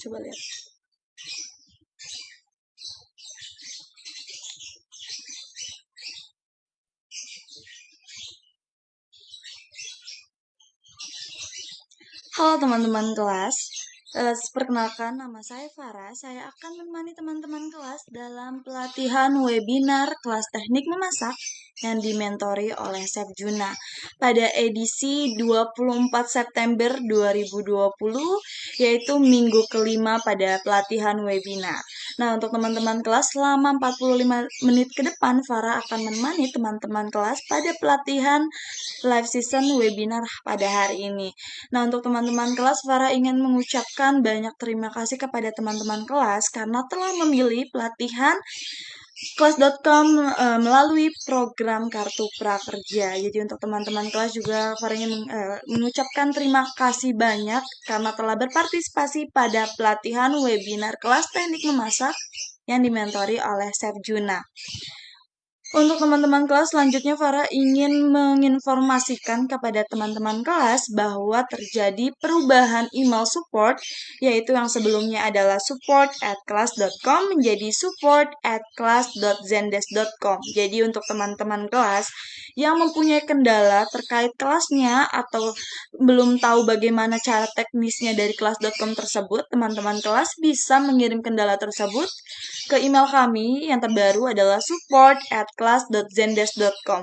Coba lihat. Halo teman-teman kelas, perkenalkan nama saya Farah. Saya akan menemani teman-teman kelas dalam pelatihan webinar kelas teknik memasak yang dimentori oleh Chef Juna pada edisi 24 September 2020, yaitu minggu kelima pada pelatihan webinar. Nah, untuk teman-teman kelas, selama 45 menit ke depan, Farah akan menemani teman-teman kelas pada pelatihan live season webinar pada hari ini. Nah, untuk teman-teman kelas, Farah ingin mengucapkan banyak terima kasih kepada teman-teman kelas karena telah memilih pelatihan kelas.com melalui program Kartu Prakerja. Jadi untuk teman-teman kelas juga Farah ingin mengucapkan terima kasih banyak karena telah berpartisipasi pada pelatihan webinar kelas teknik memasak yang dimentori oleh Chef Juna. Untuk teman-teman kelas, selanjutnya Farah ingin menginformasikan kepada teman-teman kelas bahwa terjadi perubahan email support, yaitu yang sebelumnya adalah support@kelas.com menjadi support@kelas.zendesk.com. Jadi untuk teman-teman kelas yang mempunyai kendala terkait kelasnya atau belum tahu bagaimana cara teknisnya dari kelas.com tersebut, teman-teman kelas bisa mengirim kendala tersebut ke email kami yang terbaru adalah support@kelas.zendesk.com.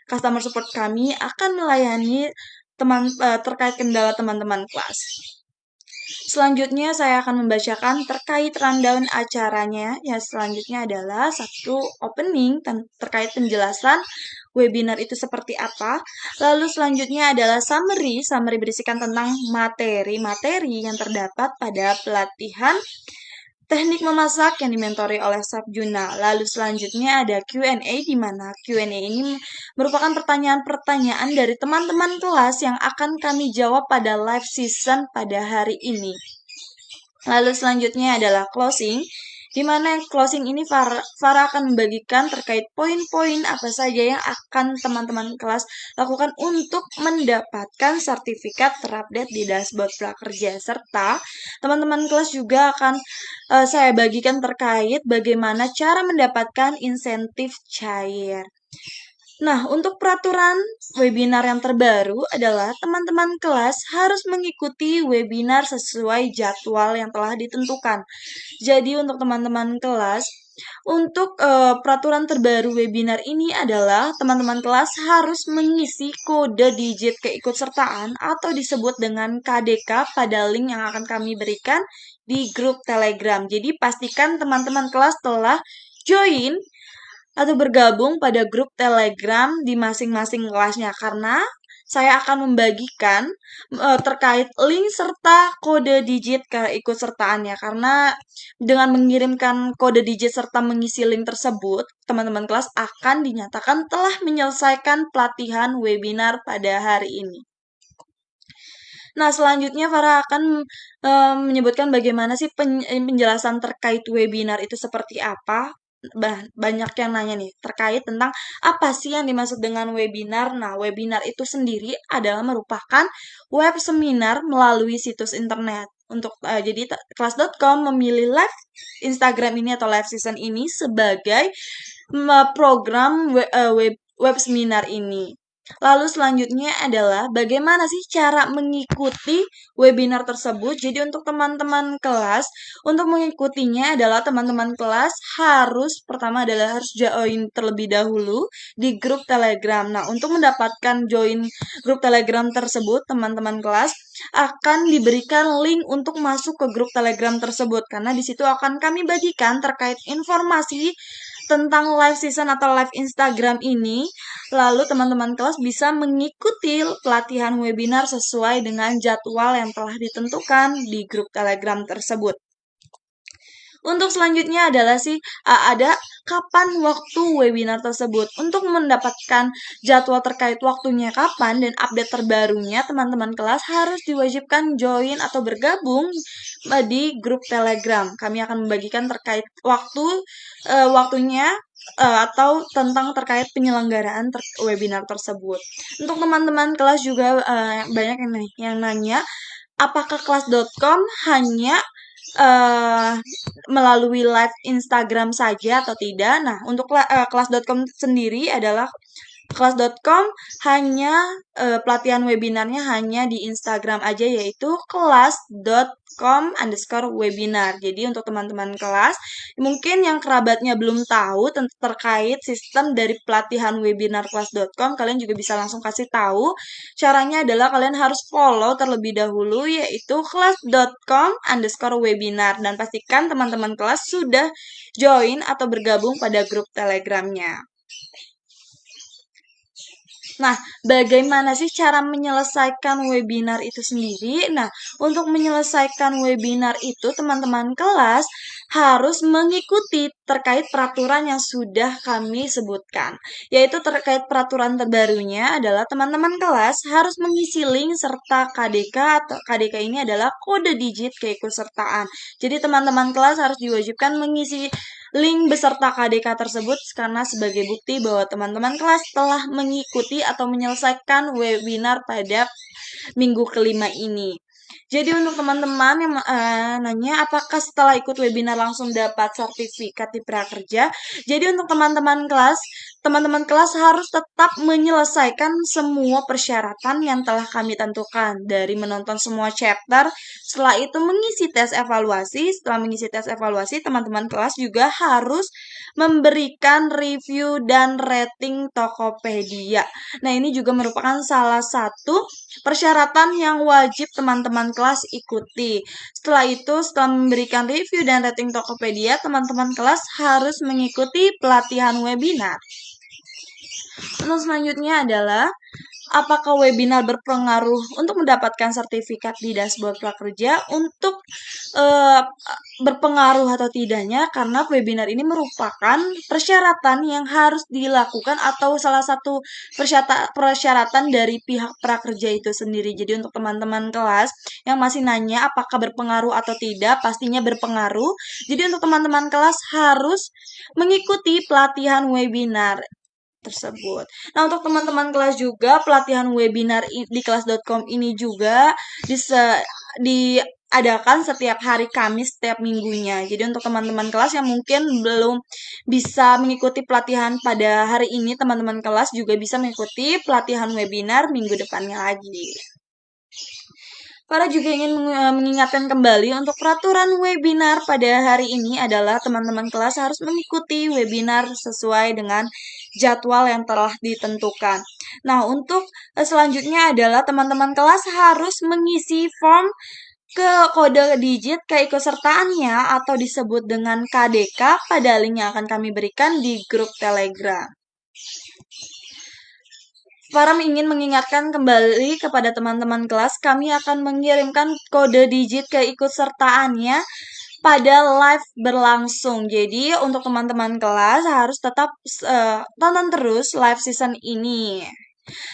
Customer support kami akan melayani terkait kendala teman-teman kelas. Selanjutnya saya akan membacakan terkait rundown acaranya. Yang selanjutnya adalah satu opening terkait penjelasan webinar itu seperti apa. Lalu selanjutnya adalah summary berisikan tentang materi-materi yang terdapat pada pelatihan teknik memasak yang dimentori oleh Chef Juna. Lalu selanjutnya ada Q&A, di mana Q&A ini merupakan pertanyaan-pertanyaan dari teman-teman kelas yang akan kami jawab pada live season pada hari ini. Lalu selanjutnya adalah closing, di mana closing ini Farah akan membagikan terkait poin-poin apa saja yang akan teman-teman kelas lakukan untuk mendapatkan sertifikat terupdate di dashboard prakerja, serta teman-teman kelas juga akan saya bagikan terkait bagaimana cara mendapatkan insentif cair. Nah, untuk peraturan webinar yang terbaru adalah teman-teman kelas harus mengikuti webinar sesuai jadwal yang telah ditentukan. Jadi untuk teman-teman kelas, untuk peraturan terbaru webinar ini adalah teman-teman kelas harus mengisi kode digit keikutsertaan atau disebut dengan KDK pada link yang akan kami berikan di grup Telegram. Jadi pastikan teman-teman kelas telah join atau bergabung pada grup Telegram di masing-masing kelasnya, karena saya akan membagikan terkait link serta kode digit keikutsertaannya, karena dengan mengirimkan kode digit serta mengisi link tersebut, teman-teman kelas akan dinyatakan telah menyelesaikan pelatihan webinar pada hari ini. Nah, selanjutnya Farah akan menyebutkan bagaimana sih penjelasan terkait webinar itu seperti apa. Banyak yang nanya nih terkait tentang apa sih yang dimaksud dengan webinar. Nah, webinar itu sendiri adalah merupakan web seminar melalui situs internet. Jadi kelas.com memilih live Instagram ini atau live season ini sebagai program web seminar ini. Lalu selanjutnya adalah bagaimana sih cara mengikuti webinar tersebut. Jadi untuk teman-teman kelas, untuk mengikutinya adalah teman-teman kelas pertama adalah harus join terlebih dahulu di grup Telegram. Nah, untuk mendapatkan join grup Telegram tersebut, teman-teman kelas akan diberikan link untuk masuk ke grup Telegram tersebut, karena di situ akan kami bagikan terkait informasi tentang live season atau live Instagram ini. Lalu teman-teman kelas bisa mengikuti pelatihan webinar sesuai dengan jadwal yang telah ditentukan di grup Telegram tersebut. Untuk selanjutnya adalah ada kapan waktu webinar tersebut. Untuk mendapatkan jadwal terkait waktunya kapan dan update terbarunya, teman-teman kelas harus diwajibkan join atau bergabung di grup Telegram. Kami akan membagikan terkait waktunya atau tentang terkait penyelenggaraan webinar tersebut. Untuk teman-teman kelas juga banyak yang nanya, apakah kelas.com hanya eh, melalui live Instagram saja atau tidak. Nah, untuk kelas.com sendiri adalah kelas.com hanya pelatihan webinarnya hanya di Instagram aja, yaitu kelas.com_webinar. Jadi untuk teman-teman kelas mungkin yang kerabatnya belum tahu terkait sistem dari pelatihan webinar kelas.com, kalian juga bisa langsung kasih tahu. Caranya adalah kalian harus follow terlebih dahulu, yaitu kelas.com_webinar, dan pastikan teman-teman kelas sudah join atau bergabung pada grup Telegramnya. Nah, bagaimana sih cara menyelesaikan webinar itu sendiri? Nah, untuk menyelesaikan webinar itu, teman-teman kelas harus mengikuti terkait peraturan yang sudah kami sebutkan. Yaitu terkait peraturan terbarunya adalah teman-teman kelas harus mengisi link serta KDK, atau KDK ini adalah kode digit keikutsertaan. Jadi teman-teman kelas harus diwajibkan mengisi link beserta KDK tersebut karena sebagai bukti bahwa teman-teman kelas telah mengikuti atau menyelesaikan webinar pada minggu kelima ini. Jadi untuk teman-teman yang nanya apakah setelah ikut webinar langsung dapat sertifikat di prakerja, jadi untuk teman-teman kelas harus tetap menyelesaikan semua persyaratan yang telah kami tentukan, dari menonton semua chapter, setelah itu mengisi tes evaluasi. Setelah mengisi tes evaluasi, teman-teman kelas juga harus memberikan review dan rating Tokopedia. Nah, ini juga merupakan salah satu persyaratan yang wajib teman-teman kelas ikuti. Setelah itu, setelah memberikan review dan rating Tokopedia, teman-teman kelas harus mengikuti pelatihan webinar. Untuk selanjutnya adalah apakah webinar berpengaruh untuk mendapatkan sertifikat di dashboard prakerja? Untuk berpengaruh atau tidaknya, karena webinar ini merupakan persyaratan yang harus dilakukan atau salah satu persyaratan dari pihak prakerja itu sendiri. Jadi untuk teman-teman kelas yang masih nanya apakah berpengaruh atau tidak, pastinya berpengaruh. Jadi untuk teman-teman kelas harus mengikuti pelatihan webinar tersebut. Nah, untuk teman-teman kelas juga pelatihan webinar di kelas.com ini juga diadakan setiap hari Kamis setiap minggunya. Jadi untuk teman-teman kelas yang mungkin belum bisa mengikuti pelatihan pada hari ini, teman-teman kelas juga bisa mengikuti pelatihan webinar minggu depannya lagi. Para juga ingin mengingatkan kembali untuk peraturan webinar pada hari ini adalah teman-teman kelas harus mengikuti webinar sesuai dengan jadwal yang telah ditentukan. Nah, untuk selanjutnya adalah teman-teman kelas harus mengisi form ke kode digit keikutsertaannya atau disebut dengan KDK pada link yang akan kami berikan di grup Telegram. Para ingin mengingatkan kembali kepada teman-teman kelas, kami akan mengirimkan kode digit keikutsertaannya pada live berlangsung. Jadi untuk teman-teman kelas harus tetap tonton terus live season ini.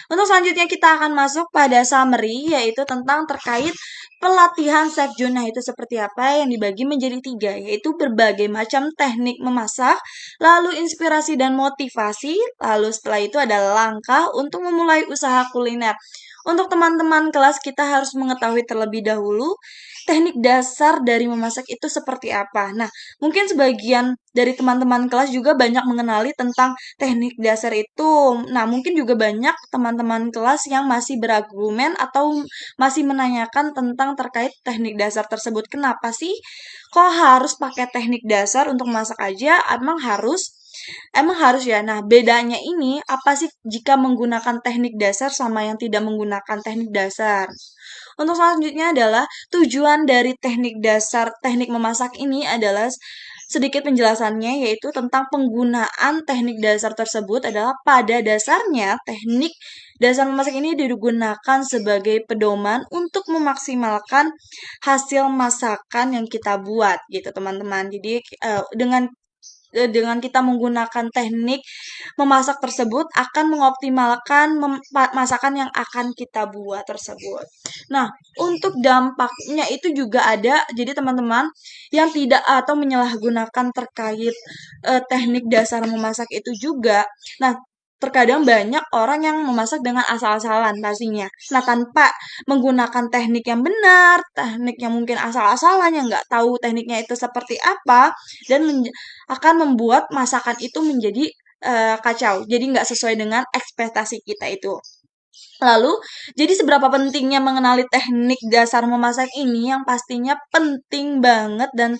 Untuk selanjutnya kita akan masuk pada summary, yaitu tentang terkait pelatihan Chef Jun. Nah, itu seperti apa yang dibagi menjadi 3, yaitu berbagai macam teknik memasak, lalu inspirasi dan motivasi, lalu setelah itu ada langkah untuk memulai usaha kuliner. Untuk teman-teman kelas kita harus mengetahui terlebih dahulu teknik dasar dari memasak itu seperti apa. Nah, mungkin sebagian dari teman-teman kelas juga banyak mengenali tentang teknik dasar itu. Nah, mungkin juga banyak teman-teman kelas yang masih berargumen atau masih menanyakan tentang terkait teknik dasar tersebut. Kenapa sih kok harus pakai teknik dasar untuk masak aja? Emang harus? Emang harus ya. Nah, bedanya ini apa sih jika menggunakan teknik dasar sama yang tidak menggunakan teknik dasar? Untuk selanjutnya adalah tujuan dari teknik dasar, teknik memasak ini adalah sedikit penjelasannya, yaitu tentang penggunaan teknik dasar tersebut adalah pada dasarnya teknik dasar memasak ini digunakan sebagai pedoman untuk memaksimalkan hasil masakan yang kita buat gitu teman-teman. Jadi dengan kita menggunakan teknik memasak tersebut akan mengoptimalkan masakan yang akan kita buat tersebut. Nah, untuk dampaknya itu juga ada. Jadi teman-teman yang tidak atau menyalahgunakan terkait teknik dasar memasak itu juga. Nah, terkadang banyak orang yang memasak dengan asal-asalan pastinya. Nah, tanpa menggunakan teknik yang benar, teknik yang mungkin asal-asalan, yang nggak tahu tekniknya itu seperti apa, dan akan membuat masakan itu menjadi kacau. Jadi nggak sesuai dengan ekspektasi kita itu. Lalu, jadi seberapa pentingnya mengenali teknik dasar memasak ini yang pastinya penting banget dan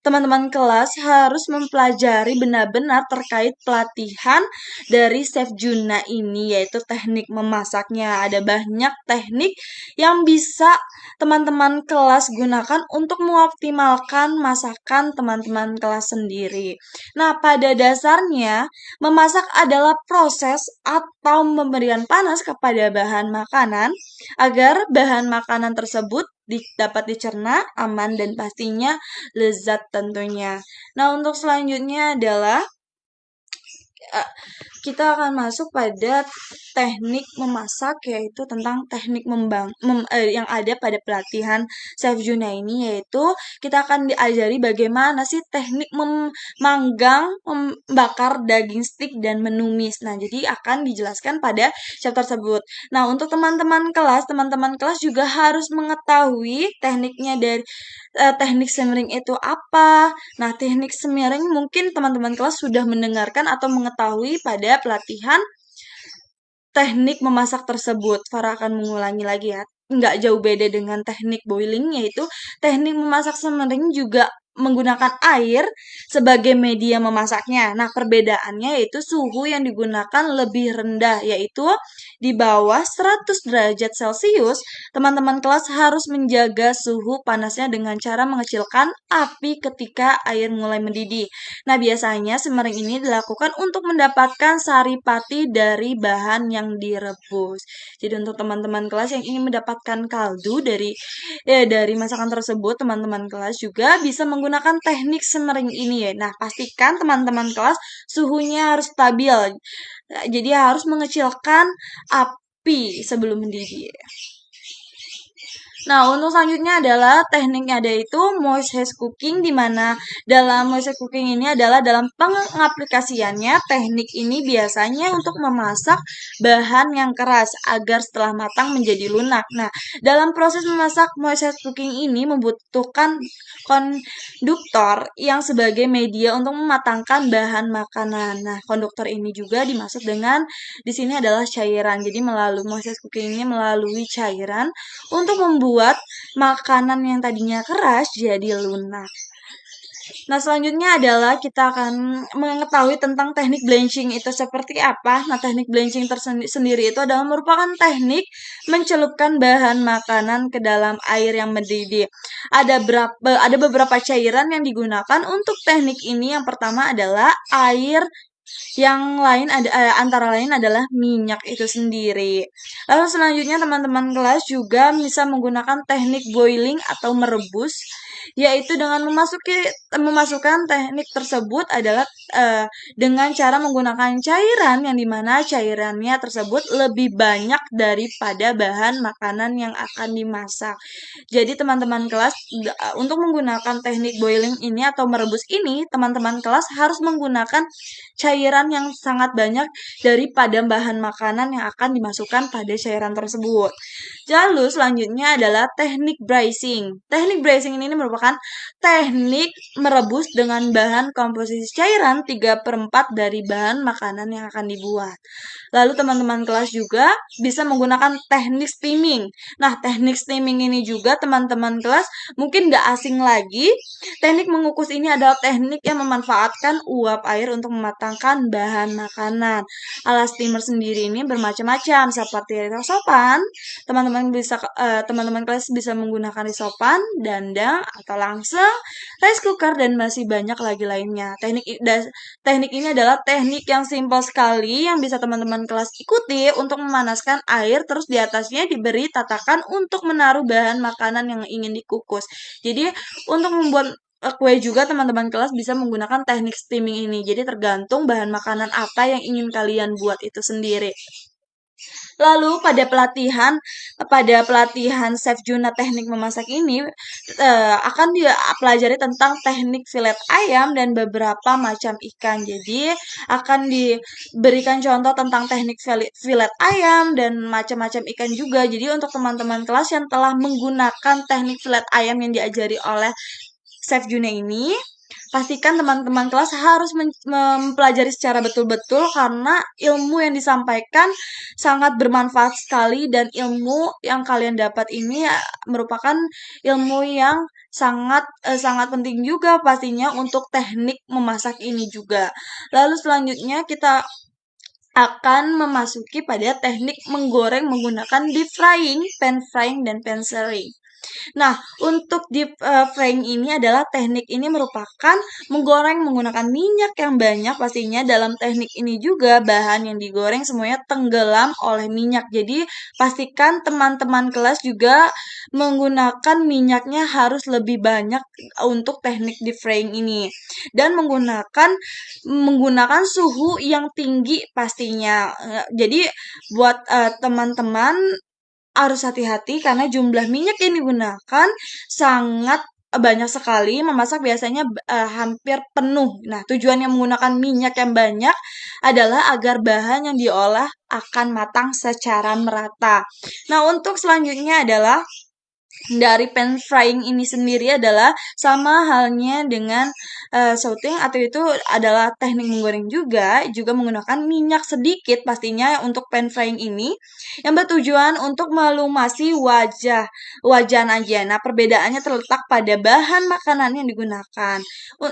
teman-teman kelas harus mempelajari benar-benar terkait pelatihan dari Chef Juna ini, yaitu teknik memasaknya. Ada banyak teknik yang bisa teman-teman kelas gunakan untuk mengoptimalkan masakan teman-teman kelas sendiri. Nah, pada dasarnya, memasak adalah proses atau pemberian panas kepada bahan makanan agar bahan makanan tersebut dapat dicerna, aman, dan pastinya lezat tentunya. Nah, untuk selanjutnya adalah eh, kita akan masuk pada teknik memasak, yaitu tentang teknik yang ada pada pelatihan Chef Juna ini, yaitu kita akan diajari bagaimana sih teknik memanggang, membakar daging steak dan menumis. Nah, jadi akan dijelaskan pada chapter tersebut. Nah, untuk teman-teman kelas juga harus mengetahui tekniknya dari teknik simmering itu apa. Nah, teknik simmering mungkin teman-teman kelas sudah mendengarkan atau mengetahui pada pelatihan teknik memasak tersebut. Farah akan mengulangi lagi ya. Nggak jauh beda dengan teknik boiling, yaitu teknik memasak simmering juga menggunakan air sebagai media memasaknya. Nah, perbedaannya yaitu suhu yang digunakan lebih rendah, yaitu di bawah 100 derajat Celcius. Teman-teman kelas harus menjaga suhu panasnya dengan cara mengecilkan api ketika air mulai mendidih. Nah, biasanya simmering ini dilakukan untuk mendapatkan saripati dari bahan yang direbus. Jadi untuk teman-teman kelas yang ingin mendapatkan kaldu dari masakan tersebut, teman-teman kelas juga bisa menggunakan teknik simmering ini ya. Nah, pastikan teman-teman kelas suhunya harus stabil. Jadi harus mengecilkan api sebelum mendidih. Nah, untuk selanjutnya adalah tekniknya yaitu moist cooking, di mana dalam moist cooking ini adalah dalam pengaplikasiannya teknik ini biasanya untuk memasak bahan yang keras agar setelah matang menjadi lunak. Nah, dalam proses memasak moist cooking ini membutuhkan konduktor yang sebagai media untuk mematangkan bahan makanan. Nah, konduktor ini juga dimaksud dengan di sini adalah cairan. Jadi melalui moist cooking ini melalui cairan untuk membuat makanan yang tadinya keras jadi lunak. Nah, selanjutnya adalah kita akan mengetahui tentang teknik blanching itu seperti apa. Nah, teknik blanching tersendiri itu adalah merupakan teknik mencelupkan bahan makanan ke dalam air yang mendidih. Ada beberapa cairan yang digunakan untuk teknik ini. Yang pertama adalah air, yang lain antara lain adalah minyak itu sendiri. Lalu selanjutnya teman-teman kelas juga bisa menggunakan teknik boiling atau merebus, yaitu dengan memasukkan teknik tersebut adalah dengan cara menggunakan cairan yang dimana cairannya tersebut lebih banyak daripada bahan makanan yang akan dimasak. Jadi teman-teman kelas untuk menggunakan teknik boiling ini atau merebus ini, teman-teman kelas harus menggunakan cairan yang sangat banyak daripada bahan makanan yang akan dimasukkan pada cairan tersebut. Lalu selanjutnya adalah teknik braising. Teknik braising ini merupakan teknik merebus dengan bahan komposisi cairan 3/4 dari bahan makanan yang akan dibuat. Lalu teman-teman kelas juga bisa menggunakan teknik steaming. Nah, teknik steaming ini juga teman-teman kelas mungkin nggak asing lagi. Teknik mengukus ini adalah teknik yang memanfaatkan uap air untuk mematangkan bahan makanan. Alat steamer sendiri ini bermacam-macam seperti risopan. Teman-teman kelas bisa menggunakan risopan, dandang, atau langsung, rice cooker, dan masih banyak lagi lainnya. Teknik ini adalah teknik yang simpel sekali yang bisa teman-teman kelas ikuti untuk memanaskan air, terus di atasnya diberi tatakan untuk menaruh bahan makanan yang ingin dikukus. Jadi untuk membuat kue juga teman-teman kelas bisa menggunakan teknik steaming ini. Jadi tergantung bahan makanan apa yang ingin kalian buat itu sendiri. Lalu pada pelatihan Chef Juna teknik memasak ini akan dia pelajari tentang teknik filet ayam dan beberapa macam ikan. Jadi akan diberikan contoh tentang teknik filet ayam dan macam-macam ikan juga. Jadi untuk teman-teman kelas yang telah menggunakan teknik filet ayam yang diajari oleh Chef Juna ini, pastikan teman-teman kelas harus mempelajari secara betul-betul karena ilmu yang disampaikan sangat bermanfaat sekali dan ilmu yang kalian dapat ini merupakan ilmu yang sangat penting juga pastinya untuk teknik memasak ini juga. Lalu selanjutnya kita akan memasuki pada teknik menggoreng menggunakan deep frying, pan frying, dan pan searing. Nah, untuk deep frying ini adalah teknik ini merupakan menggoreng menggunakan minyak yang banyak pastinya. Dalam teknik ini juga bahan yang digoreng semuanya tenggelam oleh minyak. Jadi pastikan teman-teman kelas juga menggunakan minyaknya harus lebih banyak untuk teknik deep frying ini dan menggunakan suhu yang tinggi pastinya. Jadi buat teman-teman harus hati-hati karena jumlah minyak yang digunakan sangat banyak sekali. Memasak biasanya hampir penuh. Nah, tujuannya menggunakan minyak yang banyak adalah agar bahan yang diolah akan matang secara merata. Nah, untuk selanjutnya adalah dari pan frying ini sendiri adalah sama halnya dengan sauteing atau itu adalah teknik menggoreng juga menggunakan minyak sedikit pastinya untuk pan frying ini yang bertujuan untuk melumasi wajan aja. Nah, perbedaannya terletak pada bahan makanan yang digunakan.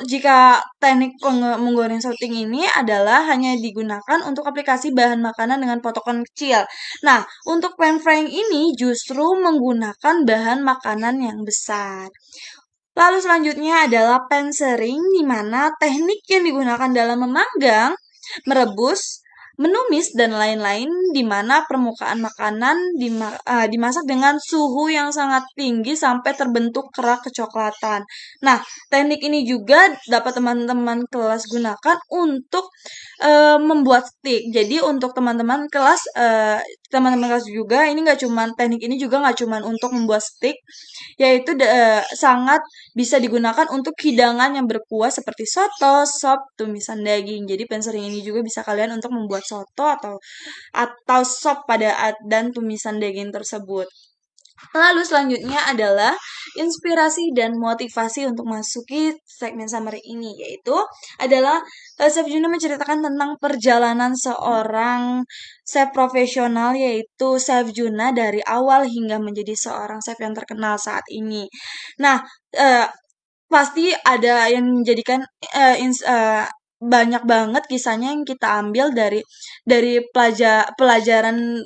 Jika teknik menggoreng sauteing ini adalah hanya digunakan untuk aplikasi bahan makanan dengan potongan kecil. Nah, untuk pan frying ini justru menggunakan bahan makanan yang besar. Lalu selanjutnya adalah pan searing, di mana teknik yang digunakan dalam memanggang, merebus, menumis, dan lain-lain, di mana permukaan makanan dimasak dengan suhu yang sangat tinggi sampai terbentuk kerak kecoklatan. Nah, teknik ini juga dapat teman-teman kelas gunakan untuk membuat steak. Jadi untuk teman-teman kelas juga ini nggak cuman teknik ini juga nggak cuman untuk membuat steak, yaitu sangat bisa digunakan untuk hidangan yang berkuah seperti soto, sop, tumisan daging. Jadi pensering ini juga bisa kalian untuk membuat soto atau sop dan tumisan daging tersebut. Lalu selanjutnya adalah inspirasi dan motivasi untuk masuki segmen summary ini, yaitu adalah Chef Juna menceritakan tentang perjalanan seorang chef profesional, yaitu Chef Juna dari awal hingga menjadi seorang chef yang terkenal saat ini. Nah, eh, pasti ada yang menjadikan banyak banget kisahnya yang kita ambil dari pelajaran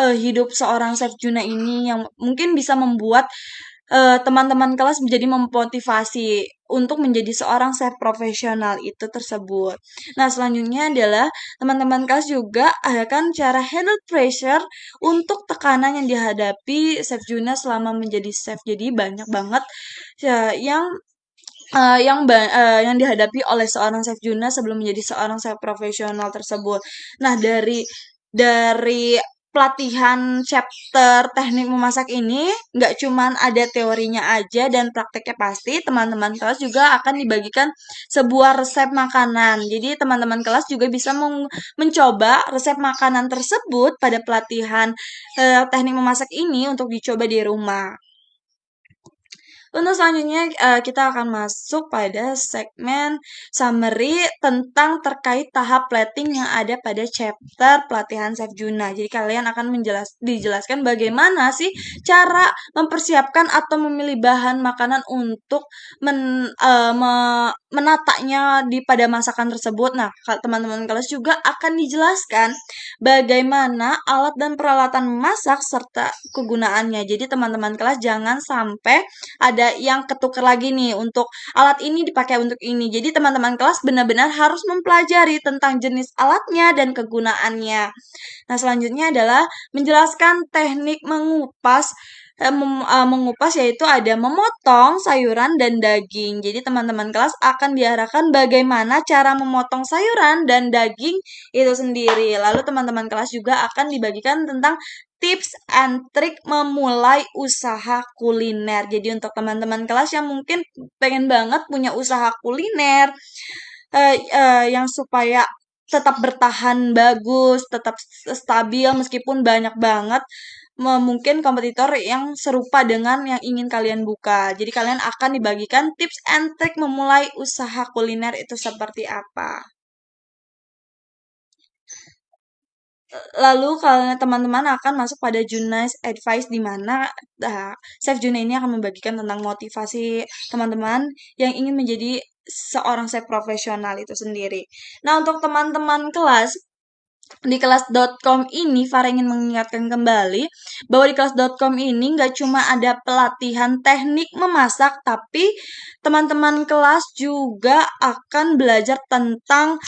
hidup seorang Chef Juna ini yang mungkin bisa membuat teman-teman kelas menjadi memotivasi untuk menjadi seorang chef profesional itu tersebut. Nah, selanjutnya adalah teman-teman kelas juga akan cara handle pressure untuk tekanan yang dihadapi Chef Juna selama menjadi chef. Jadi banyak banget yang yang dihadapi oleh seorang chef Juna sebelum menjadi seorang chef profesional tersebut. Nah, dari pelatihan chapter teknik memasak ini nggak cuman ada teorinya aja dan prakteknya pasti, teman-teman kelas juga akan dibagikan sebuah resep makanan. Jadi teman-teman kelas juga bisa mencoba resep makanan tersebut pada pelatihan teknik memasak ini untuk dicoba di rumah. Untuk selanjutnya kita akan masuk pada segmen summary tentang terkait tahap plating yang ada pada chapter pelatihan Chef Juna. Jadi kalian akan dijelaskan bagaimana sih cara mempersiapkan atau memilih bahan makanan untuk menatanya pada masakan tersebut. Nah, teman-teman kelas juga akan dijelaskan bagaimana alat dan peralatan memasak serta kegunaannya. Jadi teman-teman kelas jangan sampai ada yang ketuker lagi nih untuk alat ini dipakai untuk ini. Jadi teman-teman kelas benar-benar harus mempelajari tentang jenis alatnya dan kegunaannya. Nah, selanjutnya adalah menjelaskan teknik mengupas mengupas, yaitu ada memotong sayuran dan daging. Jadi teman-teman kelas akan diarahkan bagaimana cara memotong sayuran dan daging itu sendiri. Lalu teman-teman kelas juga akan dibagikan tentang tips and trik memulai usaha kuliner. Jadi untuk teman-teman kelas yang mungkin pengen banget punya usaha kuliner, yang supaya tetap bertahan bagus, tetap stabil meskipun banyak banget mungkin kompetitor yang serupa dengan yang ingin kalian buka. Jadi kalian akan dibagikan tips and trik memulai usaha kuliner itu seperti apa. Lalu kalau teman-teman akan masuk pada Junai's Advice, di mana Chef Junai ini akan membagikan tentang motivasi teman-teman yang ingin menjadi seorang chef profesional itu sendiri. Nah, untuk teman-teman kelas, di kelas.com ini Farah ingin mengingatkan kembali bahwa di kelas.com ini nggak cuma ada pelatihan teknik memasak, tapi teman-teman kelas juga akan belajar tentang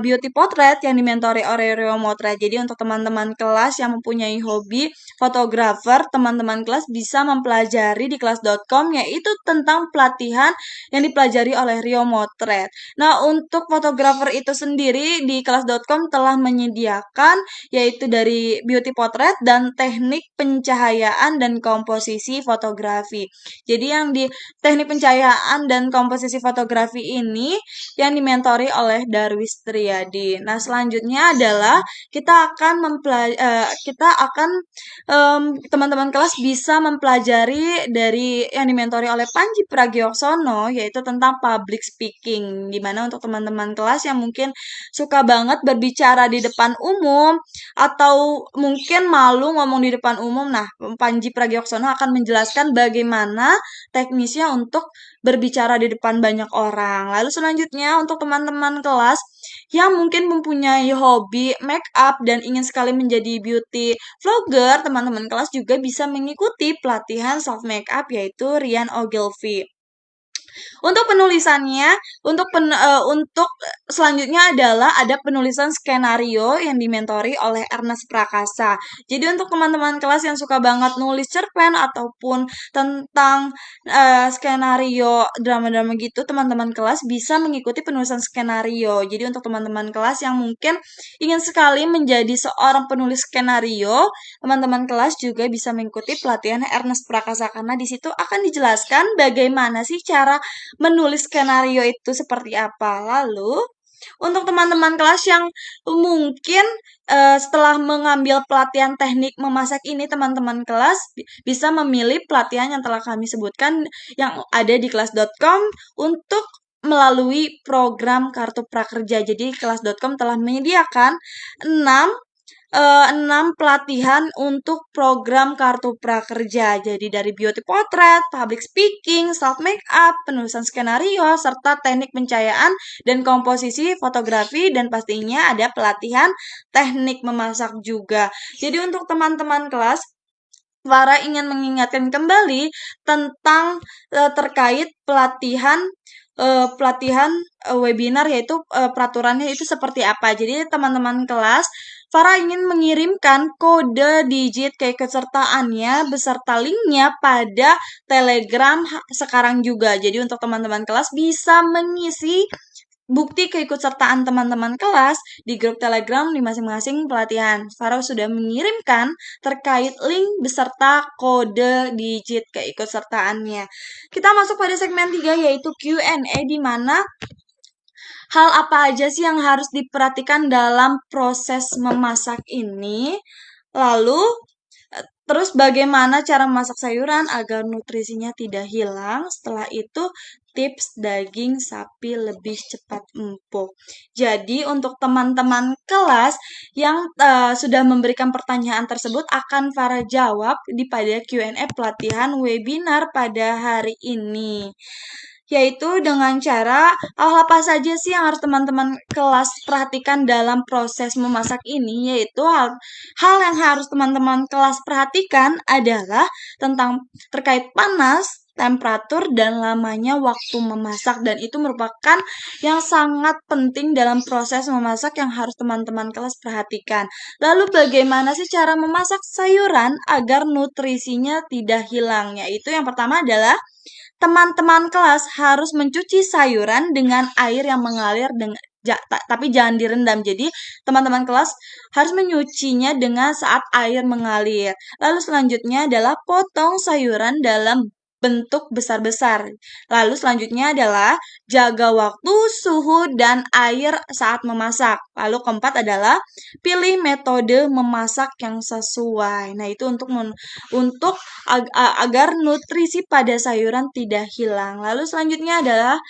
beauty portrait yang dimentori oleh Rio Motret. Jadi untuk teman-teman kelas yang mempunyai hobi fotografer, teman-teman kelas bisa mempelajari di kelas.com, yaitu tentang pelatihan yang dipelajari oleh Rio Motret. Nah, untuk fotografer itu sendiri di kelas.com telah menyediakan yaitu dari beauty portrait dan teknik pencahayaan dan komposisi fotografi. Jadi yang di teknik pencahayaan dan komposisi fotografi ini yang dimentori oleh Darwis Triadi. Nah, selanjutnya adalah kita akan teman-teman kelas bisa mempelajari dari yang dimentori oleh Panji Pragiwaksono, yaitu tentang public speaking, di mana untuk teman-teman kelas yang mungkin suka banget berbicara di depan umum atau mungkin malu ngomong di depan umum. Nah, Panji Pragiwaksono akan menjelaskan bagaimana teknisnya untuk berbicara di depan banyak orang. Lalu selanjutnya untuk teman-teman kelas yang mungkin mempunyai hobi make up dan ingin sekali menjadi beauty vlogger, teman-teman kelas juga bisa mengikuti pelatihan self make up yaitu Rian Ogilvy. Untuk penulisannya, untuk selanjutnya adalah ada penulisan skenario yang dimentori oleh Ernest Prakasa. Jadi untuk teman-teman kelas yang suka banget nulis cerpen ataupun tentang skenario drama-drama gitu, teman-teman kelas bisa mengikuti penulisan skenario. Jadi untuk teman-teman kelas yang mungkin ingin sekali menjadi seorang penulis skenario, teman-teman kelas juga bisa mengikuti pelatihan Ernest Prakasa, karena di situ akan dijelaskan bagaimana sih cara menulis skenario itu seperti apa. Lalu, untuk teman-teman kelas yang mungkin setelah mengambil pelatihan teknik memasak ini, teman-teman kelas bisa memilih pelatihan yang telah kami sebutkan yang ada di kelas.com untuk melalui program Kartu Prakerja. Jadi kelas.com telah menyediakan 6 pelatihan untuk program Kartu Prakerja. Jadi dari beauty portrait, public speaking, self make up, penulisan skenario, serta teknik pencahayaan dan komposisi fotografi, dan pastinya ada pelatihan teknik memasak juga. Jadi untuk teman-teman kelas, Farah ingin mengingatkan kembali tentang terkait pelatihan webinar, yaitu peraturannya itu seperti apa. Jadi teman-teman kelas, Farah ingin mengirimkan kode digit keikutsertaannya beserta linknya pada Telegram sekarang juga. Jadi untuk teman-teman kelas bisa mengisi bukti keikutsertaan teman-teman kelas di grup Telegram di masing-masing pelatihan. Farah sudah mengirimkan terkait link beserta kode digit keikutsertaannya. Kita masuk pada segmen 3 yaitu Q&A, di mana hal apa aja sih yang harus diperhatikan dalam proses memasak ini? Lalu, terus bagaimana cara memasak sayuran agar nutrisinya tidak hilang? Setelah itu, tips daging sapi lebih cepat empuk. Jadi, untuk teman-teman kelas yang sudah memberikan pertanyaan tersebut akan Farah jawab di pada Q&A pelatihan webinar pada hari ini, yaitu dengan cara hal apa saja sih yang harus teman-teman kelas perhatikan dalam proses memasak ini, yaitu hal yang harus teman-teman kelas perhatikan adalah tentang terkait panas, temperatur, dan lamanya waktu memasak. Dan itu merupakan yang sangat penting dalam proses memasak yang harus teman-teman kelas perhatikan. Lalu bagaimana sih cara memasak sayuran agar nutrisinya tidak hilang? Yaitu yang pertama adalah teman-teman kelas harus mencuci sayuran dengan air yang mengalir dengan tapi jangan direndam. Jadi, teman-teman kelas harus menyucinya dengan saat air mengalir. Lalu selanjutnya adalah potong sayuran dalam bentuk besar-besar. Lalu selanjutnya adalah jaga waktu, suhu, dan air saat memasak. Lalu keempat adalah pilih metode memasak yang sesuai. Nah, itu untuk agar nutrisi pada sayuran tidak hilang. Lalu selanjutnya adalah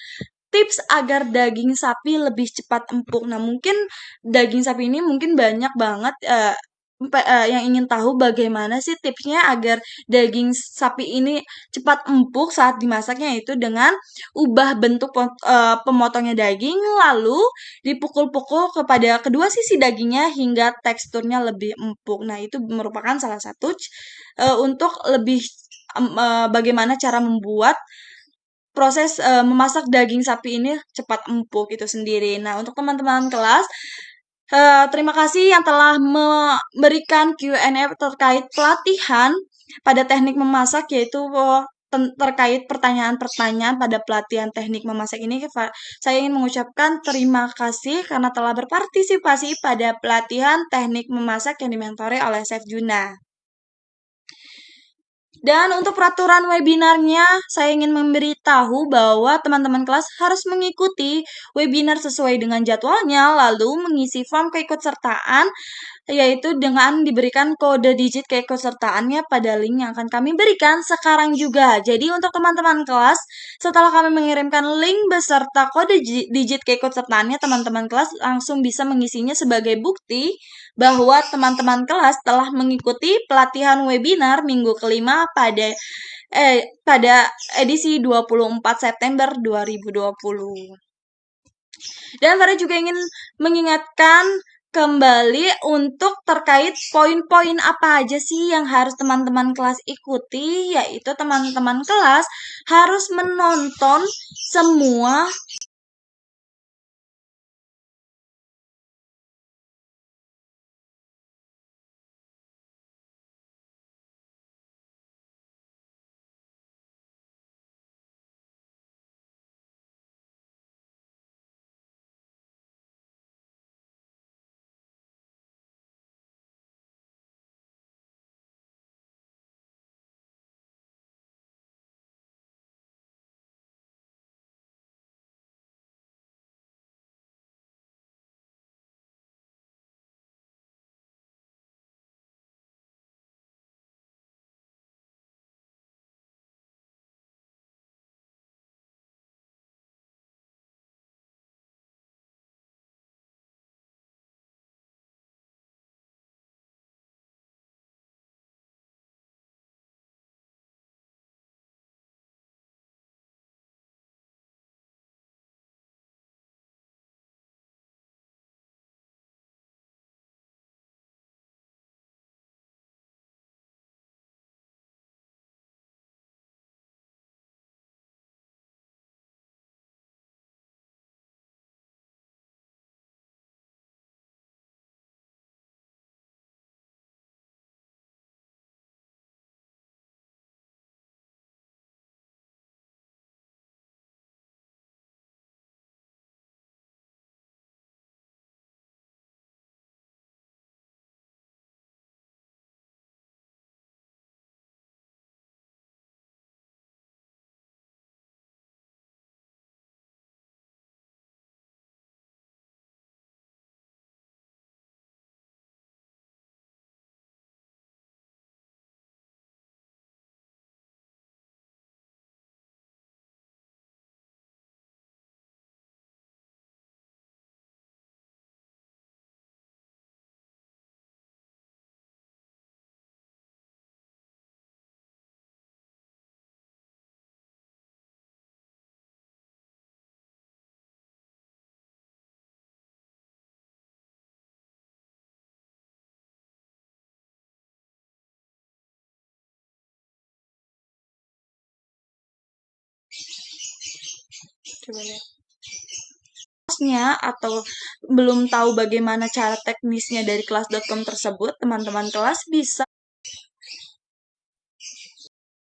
tips agar daging sapi lebih cepat empuk. Nah, mungkin daging sapi ini mungkin banyak banget yang ingin tahu bagaimana sih tipsnya agar daging sapi ini cepat empuk saat dimasaknya, itu dengan ubah bentuk pemotongnya daging, lalu dipukul-pukul kepada kedua sisi dagingnya hingga teksturnya lebih empuk. Nah, itu merupakan salah satu untuk lebih bagaimana cara membuat proses memasak daging sapi ini cepat empuk itu sendiri. Nah, untuk teman-teman kelas, terima kasih yang telah memberikan Q&A terkait pelatihan pada teknik memasak, yaitu terkait pertanyaan-pertanyaan pada pelatihan teknik memasak ini. Saya ingin mengucapkan terima kasih karena telah berpartisipasi pada pelatihan teknik memasak yang dimentori oleh Chef Juna. Dan untuk peraturan webinarnya, saya ingin memberitahu bahwa teman-teman kelas harus mengikuti webinar sesuai dengan jadwalnya, lalu mengisi form keikutsertaan, yaitu dengan diberikan kode digit keikutsertaannya pada link yang akan kami berikan sekarang juga. Jadi untuk teman-teman kelas, setelah kami mengirimkan link beserta kode digit keikutsertaannya, teman-teman kelas langsung bisa mengisinya sebagai bukti bahwa teman-teman kelas telah mengikuti pelatihan webinar minggu kelima pada edisi 24 September 2020. Dan Farah juga ingin mengingatkan kembali untuk terkait poin-poin apa aja sih yang harus teman-teman kelas ikuti, yaitu teman-teman kelas harus menonton semua Coba lihat. Atau belum tahu bagaimana cara teknisnya dari kelas.com tersebut, teman-teman kelas bisa